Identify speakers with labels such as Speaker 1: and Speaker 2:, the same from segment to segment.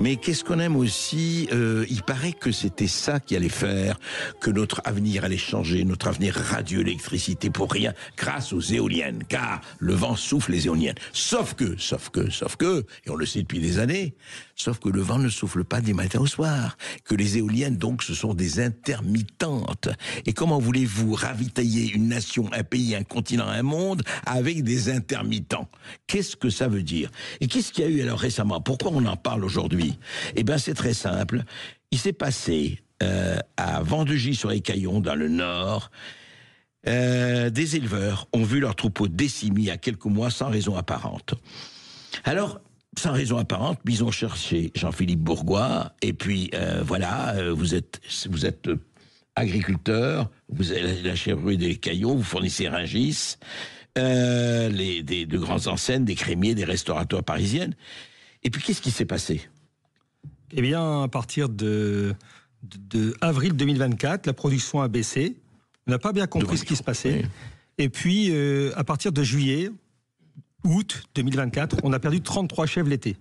Speaker 1: Mais qu'est-ce qu'on aime aussi, il paraît que c'était ça qui allait faire que notre avenir allait changer, notre avenir radioélectricité pour rien, grâce aux éoliennes, car le vent souffle les éoliennes. Sauf que, et on le sait depuis des années, sauf que le vent ne souffle pas du matin au soir, que les éoliennes donc ce sont des intermittentes. Et comment voulez-vous ravitailler une nation, un pays, un continent, un monde avec des intermittents? Qu'est-ce que ça veut dire? Et qu'est-ce qu'il y a eu alors récemment? Pourquoi on en parle aujourd'hui? Eh bien c'est très simple. Il s'est passé à Vendegy-sur-Écaillon, dans le Nord, des éleveurs ont vu leur troupeau décimé il y a quelques mois sans raison apparente. Alors, sans raison apparente, ils ont cherché Jean-Philippe Bourgois, et puis vous êtes agriculteur, vous avez la chèvrerie des Caillons, vous fournissez Rungis, de grandes enseignes, des crémiers, des restaurateurs parisiennes. Et puis qu'est-ce qui s'est passé?
Speaker 2: Eh bien, à partir de avril 2024, la production a baissé. On n'a pas bien compris ce qui se passait. Oui. Et puis, à partir de juillet, août 2024, on a perdu 33 chèvres l'été.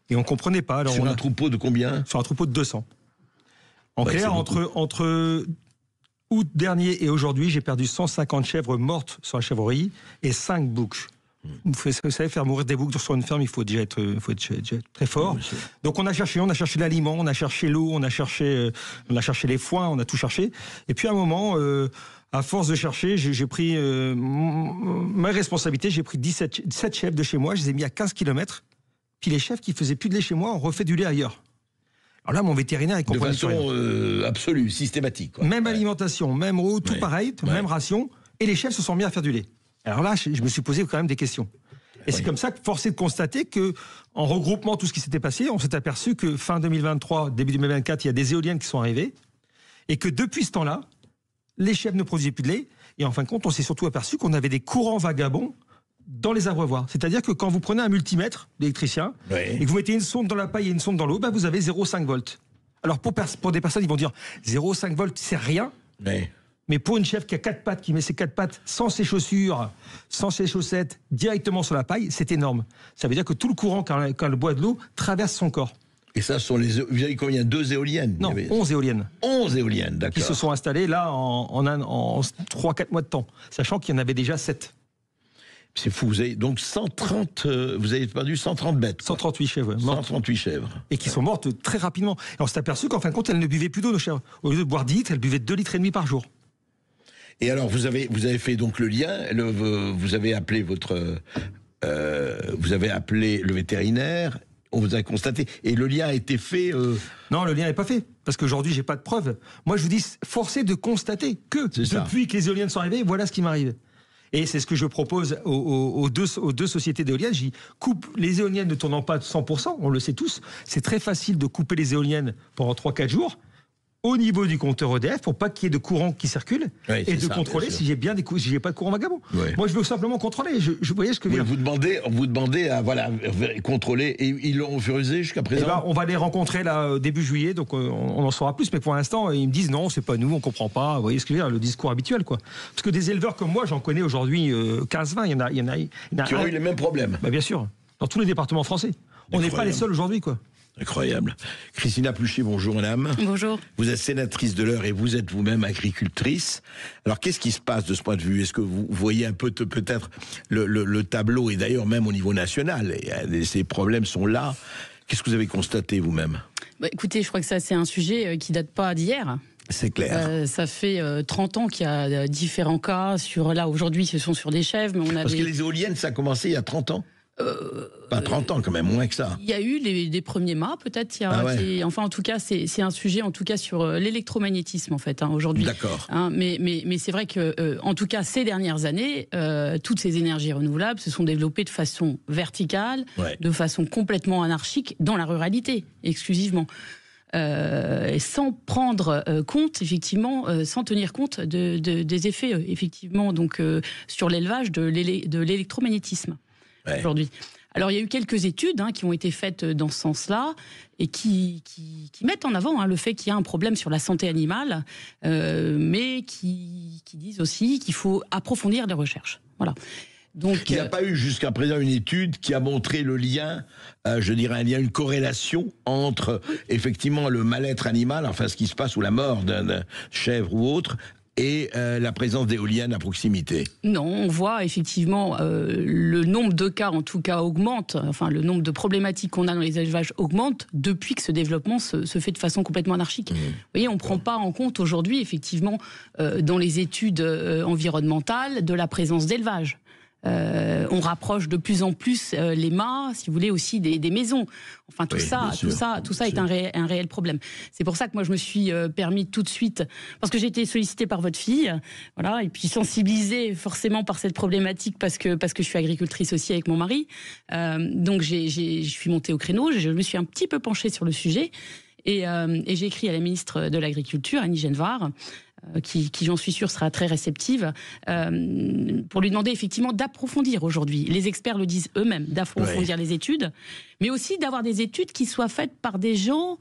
Speaker 2: Et on ne comprenait pas. Alors
Speaker 1: sur un troupeau de combien?
Speaker 2: Sur un troupeau de 200. En clair, entre août dernier et aujourd'hui, j'ai perdu 150 chèvres mortes sur la chèvrerie et 5 boucs. Vous savez, faire mourir des boucs sur une ferme, il faut déjà être très fort. Oui, donc on a cherché l'aliment, on a cherché l'eau, on a cherché les foins, on a tout cherché. Et puis à un moment, à force de chercher, j'ai pris ma responsabilité, j'ai pris 17 chèvres de chez moi, je les ai mis à 15 km. Puis les chèvres qui faisaient plus de lait chez moi ont refait du lait ailleurs. Alors là, mon vétérinaire, il comprenait
Speaker 1: de façon absolue, systématique, quoi.
Speaker 2: Même alimentation, même eau, tout pareil, même ration. Et les chèvres se sont mis à faire du lait. Alors là, je me suis posé quand même des questions. Et c'est comme ça que force est de constater que, en regroupant tout ce qui s'était passé, on s'est aperçu que fin 2023, début 2024, il y a des éoliennes qui sont arrivées, et que depuis ce temps-là, les chèvres ne produisaient plus de lait. Et en fin de compte, on s'est surtout aperçu qu'on avait des courants vagabonds dans les abreuvoirs. C'est-à-dire que quand vous prenez un multimètre d'électricien et que vous mettez une sonde dans la paille et une sonde dans l'eau, vous avez 0,5 volts. Alors pour des personnes, ils vont dire 0,5 volts, c'est rien. Mais pour une chèvre qui a 4 pattes, qui met ses 4 pattes sans ses chaussures, sans ses chaussettes, directement sur la paille, c'est énorme. Ça veut dire que tout le courant, quand elle boit de l'eau, traverse son corps.
Speaker 1: Et ça, vous avez combien? 2 éoliennes?
Speaker 2: Non, 11 éoliennes.
Speaker 1: 11 éoliennes, d'accord.
Speaker 2: Qui se sont installées là en 3-4 mois de temps, sachant qu'il y en avait déjà 7.
Speaker 1: C'est fou, vous avez donc vous avez perdu 130 bêtes.
Speaker 2: 138 chèvres.
Speaker 1: 138 chèvres.
Speaker 2: Et qui sont mortes très rapidement. Et on s'est aperçu qu'en fin de compte, elles ne buvaient plus d'eau, nos chèvres. Au lieu de boire 10 litres, elles buvaient 2,5 litres par jour.
Speaker 1: Et alors, vous avez fait donc le lien, vous avez appelé vous avez appelé le vétérinaire, on vous a constaté, et le lien a été fait
Speaker 2: Non, le lien n'est pas fait, parce qu'aujourd'hui, j'ai pas de preuves. Moi, je vous dis, forcé de constater que depuis que les éoliennes sont arrivées, voilà ce qui m'arrive. Et c'est ce que je propose aux deux sociétés d'éoliennes. J'y coupe les éoliennes ne tournant pas de 100%, on le sait tous. C'est très facile de couper les éoliennes pendant 3-4 jours au niveau du compteur EDF pour pas qu'il y ait de courant qui circule et de contrôler si j'ai pas de courant vagabond. Oui. Moi, je veux simplement contrôler. Je voyais ce que
Speaker 1: vous demandez à contrôler, et ils l'ont refusé jusqu'à présent.
Speaker 2: On va les rencontrer là début juillet, donc on en saura plus. Mais pour l'instant, ils me disent non, c'est pas nous, on comprend pas. Vous voyez ce que je veux dire, le discours habituel, quoi. Parce que des éleveurs comme moi, j'en connais aujourd'hui 15-20. Il y en a
Speaker 1: qui ont eu les mêmes problèmes.
Speaker 2: Bien sûr, dans tous les départements français. On n'est pas les seuls aujourd'hui, quoi.
Speaker 1: Incroyable. Christina Pluchet, bonjour madame.
Speaker 3: Bonjour.
Speaker 1: Vous êtes sénatrice de l'Eure et vous êtes vous-même agricultrice. Alors qu'est-ce qui se passe de ce point de vue? Est-ce que vous voyez un peu peut-être le tableau, et d'ailleurs même au niveau national, ces problèmes sont là. Qu'est-ce que vous avez constaté vous-même?
Speaker 3: Écoutez, je crois que ça c'est un sujet qui date pas d'hier.
Speaker 1: C'est clair.
Speaker 3: Ça fait 30 ans qu'il y a différents cas. Là aujourd'hui ce sont sur des chèvres, mais
Speaker 1: Parce que les éoliennes ça a commencé il y a 30 ans. Pas 30 ans quand même, moins que ça.
Speaker 3: Il y a eu des premiers mâts, peut-être. Enfin, en tout cas, c'est un sujet, en tout cas, sur l'électromagnétisme, en fait, aujourd'hui.
Speaker 1: D'accord.
Speaker 3: Mais c'est vrai que, en tout cas, ces dernières années, toutes ces énergies renouvelables se sont développées de façon verticale, de façon complètement anarchique, dans la ruralité, exclusivement. Et sans prendre compte, effectivement, sans tenir compte des effets, effectivement, donc, sur l'élevage de l'électromagnétisme. Aujourd'hui. Alors il y a eu quelques études qui ont été faites dans ce sens-là et qui mettent en avant le fait qu'il y a un problème sur la santé animale, mais qui disent aussi qu'il faut approfondir les recherches. Voilà. Donc,
Speaker 1: il n'y a pas eu jusqu'à présent une étude qui a montré le lien, je dirais il y a une corrélation entre effectivement le mal-être animal, enfin ce qui se passe ou la mort d'un chèvre ou autre, et la présence d'éoliennes à proximité.
Speaker 3: Non, on voit effectivement le nombre de cas, en tout cas, augmente. Enfin, le nombre de problématiques qu'on a dans les élevages augmente depuis que ce développement se fait de façon complètement anarchique. Vous voyez, on ne prend pas en compte aujourd'hui, effectivement, dans les études environnementales, de la présence d'élevage. On rapproche de plus en plus les mâts, si vous voulez, aussi des maisons. Enfin, tout ça est un réel problème. C'est pour ça que moi, je me suis permis tout de suite, parce que j'ai été sollicitée par votre fille, voilà, et puis sensibilisée forcément par cette problématique, parce que je suis agricultrice aussi avec mon mari. Donc, je suis montée au créneau, je me suis un petit peu penchée sur le sujet, et j'ai écrit à la ministre de l'Agriculture, Annie Genevard, qui j'en suis sûre sera très réceptive, pour lui demander effectivement d'approfondir aujourd'hui. Les experts le disent eux-mêmes, d'approfondir les études, mais aussi d'avoir des études qui soient faites par des gens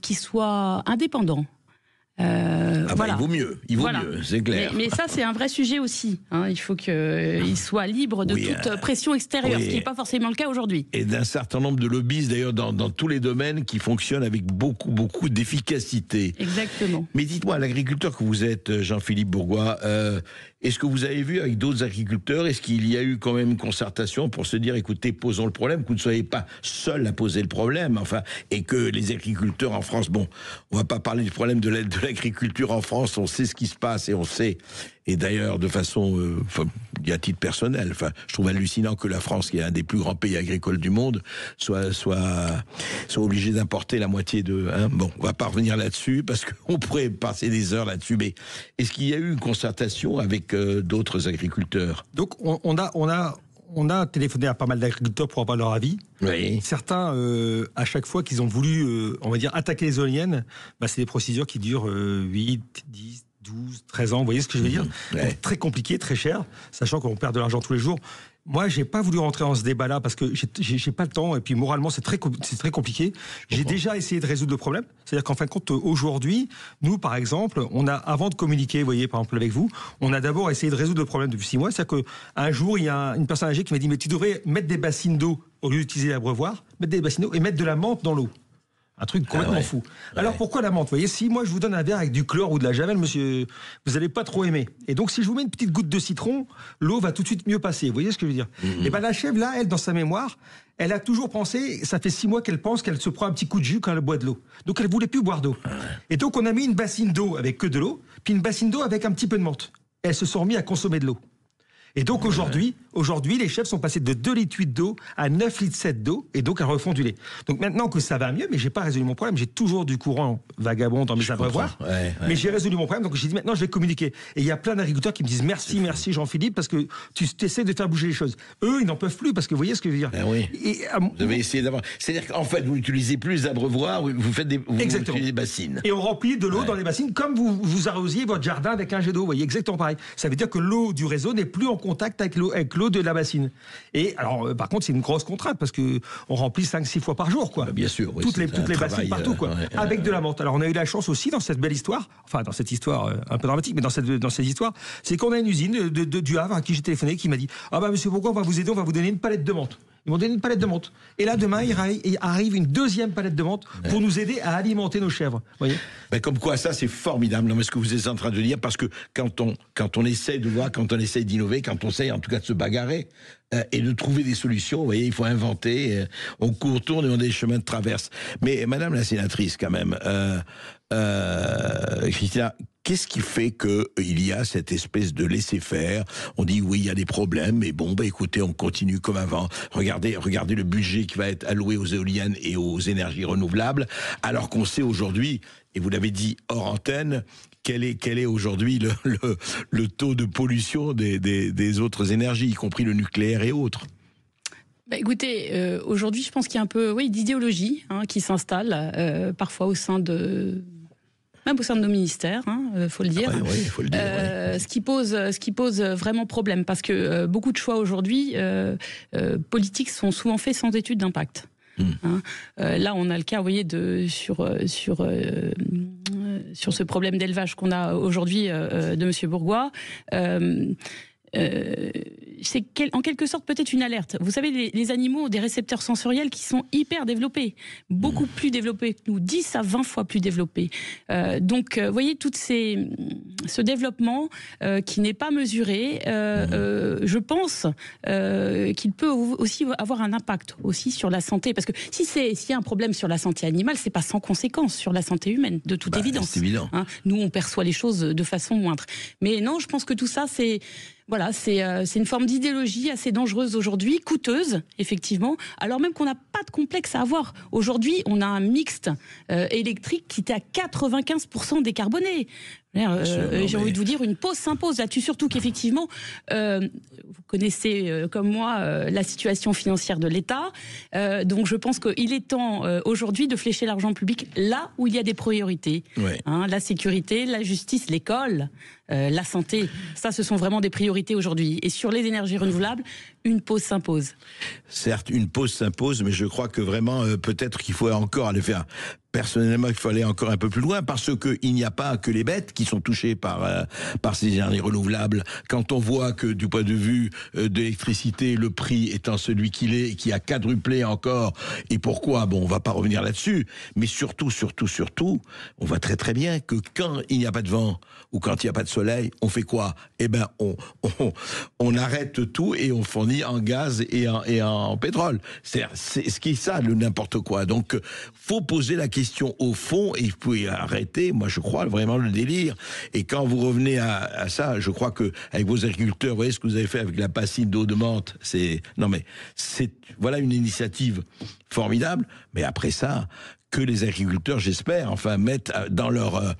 Speaker 3: qui soient indépendants.
Speaker 1: Voilà. Il vaut mieux, c'est clair.
Speaker 3: Mais ça, c'est un vrai sujet aussi. Hein. Il faut qu'il soit libre de toute pression extérieure, ce qui n'est pas forcément le cas aujourd'hui.
Speaker 1: Et d'un certain nombre de lobbies, d'ailleurs, dans tous les domaines, qui fonctionnent avec beaucoup d'efficacité.
Speaker 3: Exactement.
Speaker 1: Mais dites-moi, l'agriculteur que vous êtes, Jean-Philippe Bourgois, est-ce que vous avez vu avec d'autres agriculteurs, est-ce qu'il y a eu quand même une concertation pour se dire, écoutez, posons le problème, que vous ne soyez pas seul à poser le problème, enfin, et que les agriculteurs en France, bon, on va pas parler du problème de l'agriculture en France, on sait ce qui se passe et on sait, et d'ailleurs de façon, à titre personnel, enfin, je trouve hallucinant que la France, qui est un des plus grands pays agricoles du monde, soit obligée d'importer la moitié de... Hein, bon, on va pas revenir là-dessus, parce qu'on pourrait passer des heures là-dessus, mais est-ce qu'il y a eu une concertation avec d'autres agriculteurs?
Speaker 2: Donc on a téléphoné à pas mal d'agriculteurs pour avoir leur avis.
Speaker 1: Oui.
Speaker 2: Certains, à chaque fois qu'ils ont voulu, on va dire, attaquer les éoliennes, c'est des procédures qui durent 8, 10, 12, 13 ans. Vous voyez ce que je veux dire? Donc, très compliqué, très cher, sachant qu'on perd de l'argent tous les jours. Moi, j'ai pas voulu rentrer dans ce débat-là parce que j'ai pas le temps, et puis moralement c'est très compliqué. J'ai déjà essayé de résoudre le problème. C'est-à-dire qu'en fin de compte, aujourd'hui, nous par exemple, on a, avant de communiquer, vous voyez, par exemple avec vous, on a d'abord essayé de résoudre le problème depuis 6 mois. C'est-à-dire qu'un jour, il y a une personne âgée qui m'a dit, mais tu devrais mettre des bassines d'eau au lieu d'utiliser l'abreuvoir, mettre des bassines d'eau et mettre de la menthe dans l'eau. Un truc complètement fou. Alors pourquoi la menthe? Vous voyez, si moi je vous donne un verre avec du chlore ou de la javel, monsieur, vous n'allez pas trop aimer. Et donc si je vous mets une petite goutte de citron, l'eau va tout de suite mieux passer. Vous voyez ce que je veux dire? Et la chèvre là, elle, dans sa mémoire, elle a toujours pensé, ça fait 6 mois qu'elle pense qu'elle se prend un petit coup de jus quand elle boit de l'eau. Donc elle voulait plus boire d'eau. Et donc on a mis une bassine d'eau avec que de l'eau, puis une bassine d'eau avec un petit peu de menthe. Elles se sont remis à consommer de l'eau. Et donc aujourd'hui, les chèvres sont passés de 2,8 litres d'eau à 9,7 litres d'eau, et donc elles refont du lait. Donc maintenant que ça va mieux, mais j'ai pas résolu mon problème, j'ai toujours du courant vagabond dans mes abreuvoirs, mais j'ai résolu mon problème, donc j'ai dit maintenant je vais communiquer. Et il y a plein d'agriculteurs qui me disent merci Jean-Philippe, parce que tu essaies de faire bouger les choses. Eux, ils n'en peuvent plus, parce que vous voyez ce que je veux dire.
Speaker 1: Vous avez essayé d'avoir... C'est-à-dire qu'en fait, vous n'utilisez plus les abreuvoirs, vous faites vous utilisez des bassines.
Speaker 2: Et on remplit de l'eau dans les bassines, comme vous arrosiez votre jardin avec un jet d'eau, vous voyez, exactement pareil. Ça veut dire que l'eau du réseau n'est plus en contact avec l'eau de la bassine. Et alors, par contre, c'est une grosse contrainte parce que on remplit 5-6 fois par jour, quoi.
Speaker 1: Bien sûr.
Speaker 2: Toutes les bassines partout, quoi. Avec de la menthe. Alors, on a eu la chance aussi dans cette belle histoire, enfin, dans cette histoire un peu dramatique, mais dans cette histoire, c'est qu'on a une usine du Havre à qui j'ai téléphoné qui m'a dit, ah bah, monsieur, pourquoi on va vous aider, on va vous donner une palette de menthe. Ils m'ont donné une palette de menthe. Et là, demain, il arrive une deuxième palette de menthe pour nous aider à alimenter nos chèvres. Voyez,
Speaker 1: mais comme quoi, ça, c'est formidable, ce que vous êtes en train de dire, parce que quand on essaie de voir, quand on essaie d'innover, quand on essaie en tout cas de se bagarrer et de trouver des solutions, vous voyez, il faut inventer, on tourne et on a des chemins de traverse. Mais madame la sénatrice, quand même, Christina, qu'est-ce qui fait qu'il y a cette espèce de laisser-faire? On dit oui, il y a des problèmes, mais bon, écoutez, on continue comme avant. Regardez le budget qui va être alloué aux éoliennes et aux énergies renouvelables, alors qu'on sait aujourd'hui, et vous l'avez dit hors antenne, quel est aujourd'hui le taux de pollution des autres énergies, y compris le nucléaire et autres.
Speaker 3: Écoutez, aujourd'hui, je pense qu'il y a un peu d'idéologie qui s'installe, parfois même au sein de nos ministères, faut le dire.
Speaker 1: Oui, faut le dire.
Speaker 3: Ce qui pose vraiment problème, parce que beaucoup de choix aujourd'hui politiques sont souvent faits sans étude d'impact. Là, on a le cas, vous voyez, sur ce problème d'élevage qu'on a aujourd'hui de Monsieur Bourgois. c'est en quelque sorte peut-être une alerte. Vous savez, les animaux ont des récepteurs sensoriels qui sont hyper développés, beaucoup plus développés que nous, 10 à 20 fois plus développés. Donc, vous voyez, ce développement qui n'est pas mesuré, je pense qu'il peut aussi avoir un impact aussi sur la santé. Parce que s'il y a un problème sur la santé animale, c'est pas sans conséquence sur la santé humaine, de toute évidence.
Speaker 1: C'est évident.
Speaker 3: Hein, nous, on perçoit les choses de façon moindre. Mais non, je pense que tout ça, c'est une forme d'idéologie assez dangereuse aujourd'hui, coûteuse, effectivement, alors même qu'on n'a pas de complexe à avoir. Aujourd'hui, on a un mixte électrique qui est à 95% décarboné. J'ai envie de vous dire, une pause s'impose là-dessus, surtout qu'effectivement, vous connaissez comme moi la situation financière de l'État, donc je pense qu'il est temps aujourd'hui de flécher l'argent public là où il y a des priorités. Ouais. Hein, la sécurité, la justice, l'école, la santé, ça ce sont vraiment des priorités aujourd'hui. Et sur les énergies renouvelables, une pause s'impose.
Speaker 1: Certes, une pause s'impose, mais je crois que vraiment, peut-être qu'il faut encore aller faire... Personnellement, il faut aller encore un peu plus loin parce qu'il n'y a pas que les bêtes qui sont touchées par ces énergies renouvelables. Quand on voit que du point de vue de l'électricité, le prix étant celui qu'il est, qui a quadruplé encore, et pourquoi, bon, on va pas revenir là-dessus, mais surtout, on voit très très bien que quand il n'y a pas de vent ou quand il n'y a pas de soleil, on fait quoi? Eh ben, on arrête tout et on fournit en gaz et en pétrole. C'est ce qui est ça, le n'importe quoi. Donc, faut poser la question au fond et il faut arrêter, moi je crois vraiment le délire. Et quand vous revenez à ça, je crois que avec vos agriculteurs, vous voyez ce que vous avez fait avec la bassine d'eau de menthe, voilà une initiative formidable, mais après ça, que les agriculteurs, j'espère, mettent dans leur...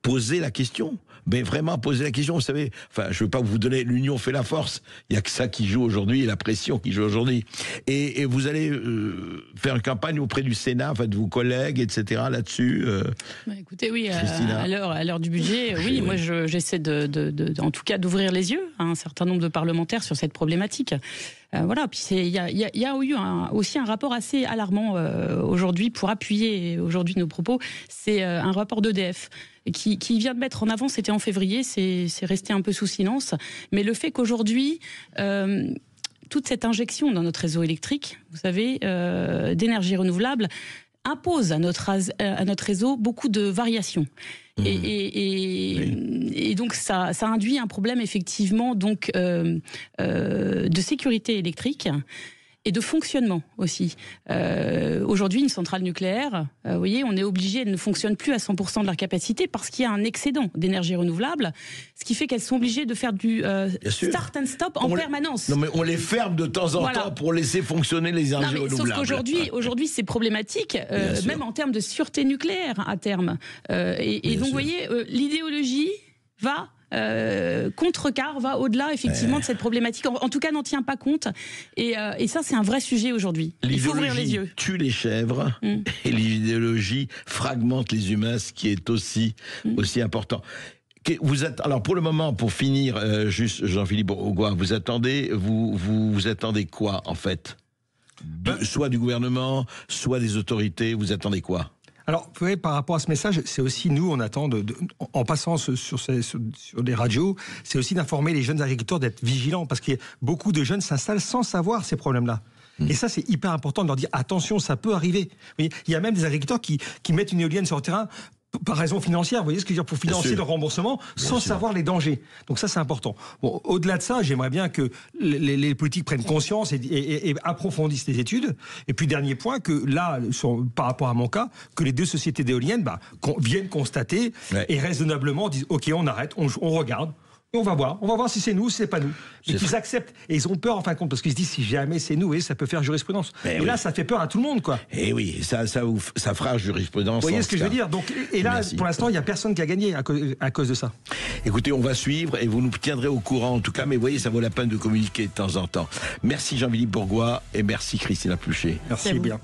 Speaker 1: poser la question. Mais vraiment poser la question, vous savez, je veux pas vous donner, l'union fait la force, il y a que ça qui joue aujourd'hui, la pression qui joue aujourd'hui. Et vous allez faire une campagne auprès du Sénat, de vos collègues, etc. là-dessus.
Speaker 3: Écoutez, oui, à l'heure du budget, oui, moi j'essaie en tout cas d'ouvrir les yeux à un certain nombre de parlementaires sur cette problématique. Voilà, puis il y a eu aussi un rapport assez alarmant aujourd'hui pour appuyer aujourd'hui nos propos. C'est un rapport d'EDF qui vient de mettre en avant, c'était en février, c'est resté un peu sous silence, mais le fait qu'aujourd'hui toute cette injection dans notre réseau électrique, vous savez, d'énergie renouvelable, impose à notre réseau beaucoup de variations. Et donc ça induit un problème effectivement donc de sécurité électrique et de fonctionnement aussi. Aujourd'hui, une centrale nucléaire, vous voyez, on est obligé, elle ne fonctionne plus à 100% de leur capacité parce qu'il y a un excédent d'énergie renouvelable, ce qui fait qu'elles sont obligées de faire du start and stop en permanence.
Speaker 1: Non, mais on les ferme de temps en temps pour laisser fonctionner les énergies renouvelables.
Speaker 3: Sauf qu'aujourd'hui, c'est problématique, même en termes de sûreté nucléaire à terme. Et donc, vous voyez, l'idéologie va... contrecarre va au-delà effectivement de cette problématique, en tout cas n'en tient pas compte et ça c'est un vrai sujet aujourd'hui. Il faut ouvrir les yeux.
Speaker 1: Tue les chèvres et l'idéologie fragmente les humains, ce qui est aussi important. Alors pour le moment, pour finir, juste Jean-Philippe Bourgois, vous attendez quoi en fait, soit du gouvernement, soit des autorités, vous attendez quoi?
Speaker 2: Alors, vous voyez, par rapport à ce message, c'est aussi nous, on attend, en passant sur des radios, c'est aussi d'informer les jeunes agriculteurs d'être vigilants, parce qu'il y a beaucoup de jeunes s'installent sans savoir ces problèmes-là. Et ça, c'est hyper important de leur dire, attention, ça peut arriver. Vous voyez, il y a même des agriculteurs qui mettent une éolienne sur le terrain par raison financière, vous voyez ce que je veux dire, pour financer le remboursement, sans savoir les dangers. Donc ça, c'est important. Bon, au-delà de ça, j'aimerais bien que les politiques prennent conscience et approfondissent les études. Et puis, dernier point, que là, par rapport à mon cas, que les deux sociétés d'éoliennes viennent constater et raisonnablement disent, OK, on arrête, on regarde. Et on va voir si c'est nous ou si c'est pas nous. Et qu'ils acceptent. Et ils ont peur en fin de compte, parce qu'ils se disent si jamais c'est nous, et ça peut faire jurisprudence. Et là, ça fait peur à tout le monde, quoi.
Speaker 1: Et oui, ça fera jurisprudence.
Speaker 2: Vous voyez ce que je veux dire? Donc, et là, pour l'instant, il n'y a personne qui a gagné à cause de ça.
Speaker 1: Écoutez, on va suivre et vous nous tiendrez au courant en tout cas, mais vous voyez, ça vaut la peine de communiquer de temps en temps. Merci Jean-Philippe Bourgois et merci Christina Pluchet.
Speaker 2: Merci bien.